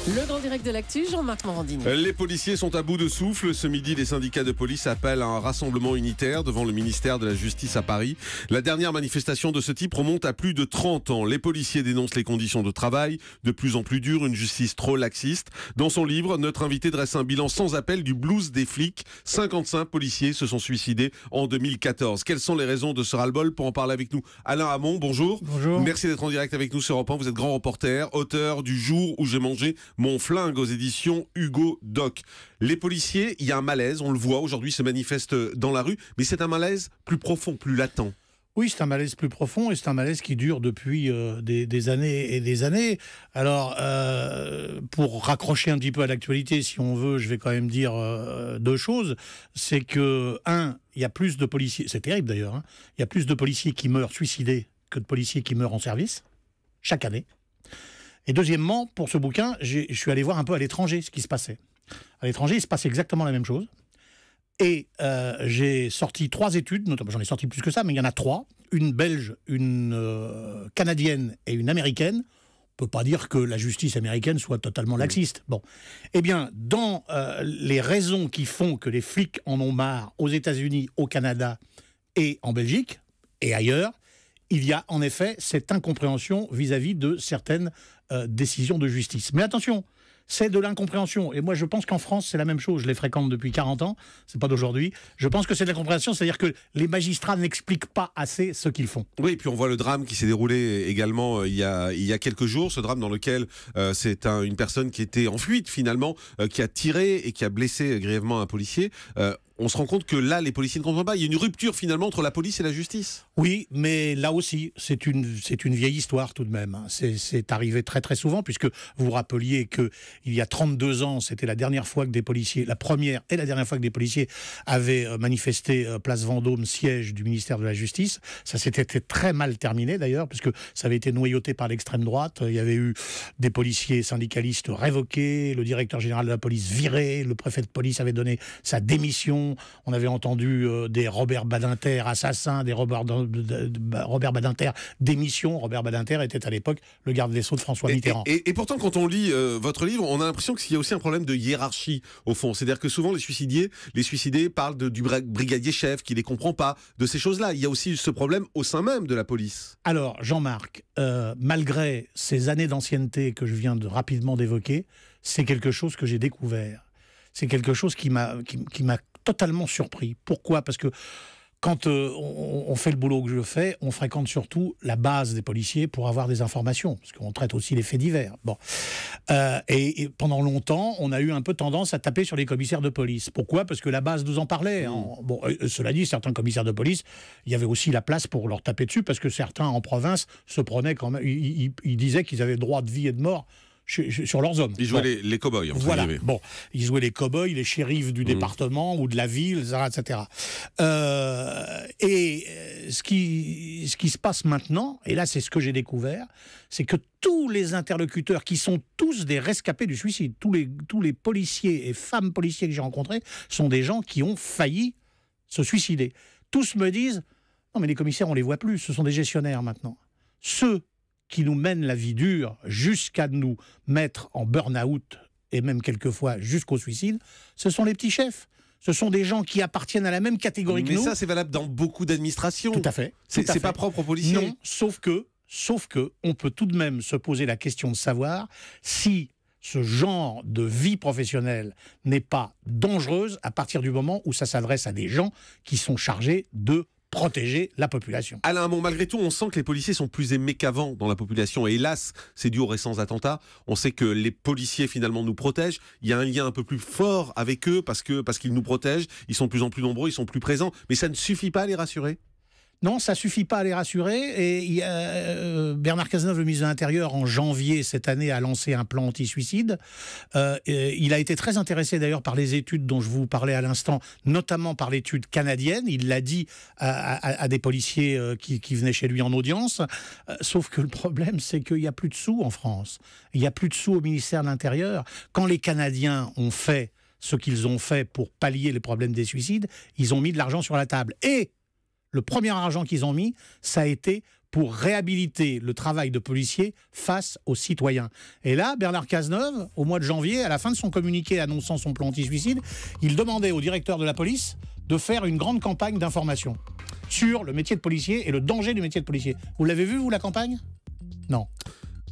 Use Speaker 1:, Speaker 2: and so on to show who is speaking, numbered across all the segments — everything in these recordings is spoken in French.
Speaker 1: Le grand direct de l'actu, Jean-Marc Morandini.
Speaker 2: Les policiers sont à bout de souffle. Ce midi, les syndicats de police appellent à un rassemblement unitaire devant le ministère de la Justice à Paris. La dernière manifestation de ce type remonte à plus de 30 ans. Les policiers dénoncent les conditions de travail de plus en plus dures, une justice trop laxiste. Dans son livre, notre invité dresse un bilan sans appel du blues des flics. 55 policiers se sont suicidés en 2014. Quelles sont les raisons de ce ras-le-bol? Pour en parler avec nous, Alain Hamon, bonjour.
Speaker 3: Bonjour.
Speaker 2: Merci d'être en direct avec nous sur Europe 1. Vous êtes grand reporter, auteur du Jour où j'ai mangé mon flingue aux éditions Hugo Doc. Les policiers, il y a un malaise, on le voit aujourd'hui, se manifeste dans la rue, mais c'est un malaise plus profond, plus latent.
Speaker 3: Oui, c'est un malaise plus profond et c'est un malaise qui dure depuis des années et des années. Alors, pour raccrocher un petit peu à l'actualité, si on veut, je vais quand même dire deux choses. C'est que, il y a plus de policiers, c'est terrible d'ailleurs, hein, il y a plus de policiers qui meurent suicidés que de policiers qui meurent en service, chaque année. Et deuxièmement, pour ce bouquin, je suis allé voir un peu à l'étranger ce qui se passait. À l'étranger, il se passe exactement la même chose. Et j'ai sorti 3 études, notamment j'en ai sorti plus que ça, mais il y en a 3. Une belge, une canadienne et une américaine. On ne peut pas dire que la justice américaine soit totalement laxiste. Bon. Eh bien, dans les raisons qui font que les flics en ont marre aux États-Unis, au Canada et en Belgique, et ailleurs, il y a en effet cette incompréhension vis-à-vis de certaines décisions de justice. Mais attention, c'est de l'incompréhension. Et moi, je pense qu'en France, c'est la même chose. Je les fréquente depuis 40 ans, c'est pas d'aujourd'hui. Je pense que c'est de l'incompréhension, c'est-à-dire que les magistrats n'expliquent pas assez ce qu'ils font.
Speaker 2: Oui, et puis on voit le drame qui s'est déroulé également il y a quelques jours, ce drame dans lequel c'est une personne qui était en fuite finalement, qui a tiré et qui a blessé grièvement un policier. On se rend compte que là, les policiers ne comprennent pas. Il y a une rupture finalement entre la police et la justice.
Speaker 3: Oui, mais là aussi, c'est une vieille histoire tout de même. C'est arrivé très très souvent, puisque vous vous rappeliez qu'il y a 32 ans, c'était la dernière fois que des policiers, la première et la dernière fois que des policiers avaient manifesté place Vendôme, siège du ministère de la Justice. Ça s'était très mal terminé d'ailleurs, puisque ça avait été noyauté par l'extrême droite. Il y avait eu des policiers syndicalistes révoqués, le directeur général de la police viré, le préfet de police avait donné sa démission. On avait entendu des Robert Badinter assassins, des Robert Badinter démission. Robert Badinter était à l'époque le garde des Sceaux de François Mitterrand.
Speaker 2: Et pourtant, quand on lit votre livre, on a l'impression qu'il y a aussi un problème de hiérarchie, au fond. C'est-à-dire que souvent, les suicidés parlent du brigadier chef, qui ne les comprend pas, de ces choses-là. Il y a aussi ce problème au sein même de la police.
Speaker 3: Alors, Jean-Marc, malgré ces années d'ancienneté que je viens rapidement d'évoquer, c'est quelque chose que j'ai découvert. C'est quelque chose qui m'a totalement surpris. Pourquoi? Parce que quand on fait le boulot que je fais, on fréquente surtout la base des policiers pour avoir des informations, parce qu'on traite aussi les faits divers. Bon. Et pendant longtemps, on a eu un peu tendance à taper sur les commissaires de police. Pourquoi? Parce que la base nous en parlait. Bon, cela dit, certains commissaires de police, il y avait aussi la place pour leur taper dessus, parce que certains en province se prenaient quand même, ils disaient qu'ils avaient droit de vie et de mort sur leurs hommes.
Speaker 2: Ils jouaient les cow-boys.
Speaker 3: Voilà. Bon, ils jouaient les cow-boys, les shérifs du département ou de la ville, etc. Ce qui se passe maintenant, et là c'est ce que j'ai découvert, c'est que tous les interlocuteurs qui sont tous des rescapés du suicide, tous les policiers et femmes policiers que j'ai rencontrés sont des gens qui ont failli se suicider. Tous me disent « Non mais les commissaires on les voit plus, ce sont des gestionnaires maintenant. » Ceux qui nous mènent la vie dure jusqu'à nous mettre en burn-out et même quelquefois jusqu'au suicide, ce sont les petits chefs. Ce sont des gens qui appartiennent à la même catégorie que nous.
Speaker 2: Mais ça, c'est valable dans beaucoup d'administrations.
Speaker 3: Tout à fait.
Speaker 2: C'est pas propre aux policiers.
Speaker 3: Non, sauf que on peut tout de même se poser la question de savoir si ce genre de vie professionnelle n'est pas dangereuse à partir du moment où ça s'adresse à des gens qui sont chargés de protéger la population.
Speaker 2: Alain Hamon, malgré tout, on sent que les policiers sont plus aimés qu'avant dans la population. Et hélas, c'est dû aux récents attentats. On sait que les policiers, finalement, nous protègent. Il y a un lien un peu plus fort avec eux parce qu'ils nous protègent. Ils sont de plus en plus nombreux, ils sont plus présents. Mais ça ne suffit pas à les rassurer?
Speaker 3: Non, ça suffit pas à les rassurer. Et Bernard Cazeneuve, le ministre de l'Intérieur, en janvier cette année, a lancé un plan anti-suicide. Il a été très intéressé d'ailleurs par les études dont je vous parlais à l'instant, notamment par l'étude canadienne. Il l'a dit à des policiers qui venaient chez lui en audience. Sauf que le problème, c'est qu'il n'y a plus de sous en France. Il n'y a plus de sous au ministère de l'Intérieur. Quand les Canadiens ont fait ce qu'ils ont fait pour pallier les problèmes des suicides, ils ont mis de l'argent sur la table. Et le premier argent qu'ils ont mis, ça a été pour réhabiliter le travail de policiers face aux citoyens. Et là, Bernard Cazeneuve, au mois de janvier, à la fin de son communiqué annonçant son plan anti-suicide, il demandait au directeur de la police de faire une grande campagne d'information sur le métier de policier et le danger du métier de policier. Vous l'avez vu, vous, la campagne ? Non.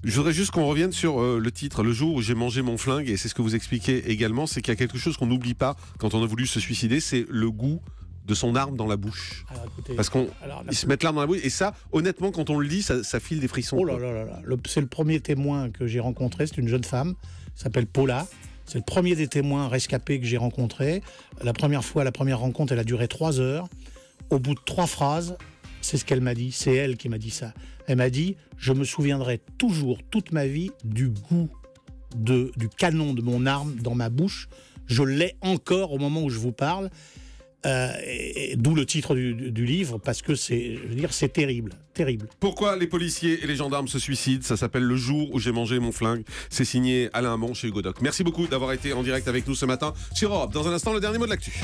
Speaker 2: Je voudrais juste qu'on revienne sur le titre, le jour où j'ai mangé mon flingue, et c'est ce que vous expliquez également, c'est qu'il y a quelque chose qu'on n'oublie pas quand on a voulu se suicider, c'est le goût de son arme dans la bouche.
Speaker 3: Alors, écoutez,
Speaker 2: parce qu'ils se mettent l'arme dans la bouche, et ça, honnêtement, quand on le dit, ça file des frissons.
Speaker 3: Oh là là là là. C'est le premier témoin que j'ai rencontré, c'est une jeune femme, qui s'appelle Paula. C'est le premier des témoins rescapés que j'ai rencontré. La première rencontre, elle a duré 3 heures. Au bout de 3 phrases, c'est ce qu'elle m'a dit, c'est elle qui m'a dit ça. Elle m'a dit, je me souviendrai toujours, toute ma vie, du goût du canon de mon arme dans ma bouche. Je l'ai encore au moment où je vous parle. D'où le titre du livre, parce que c'est terrible, terrible.
Speaker 2: Pourquoi les policiers et les gendarmes se suicident? Ça s'appelle Le jour où j'ai mangé mon flingue. C'est signé Alain Hamon chez Hugo Doc. Merci beaucoup d'avoir été en direct avec nous ce matin sur Europe. Dans un instant, le dernier mot de l'actu.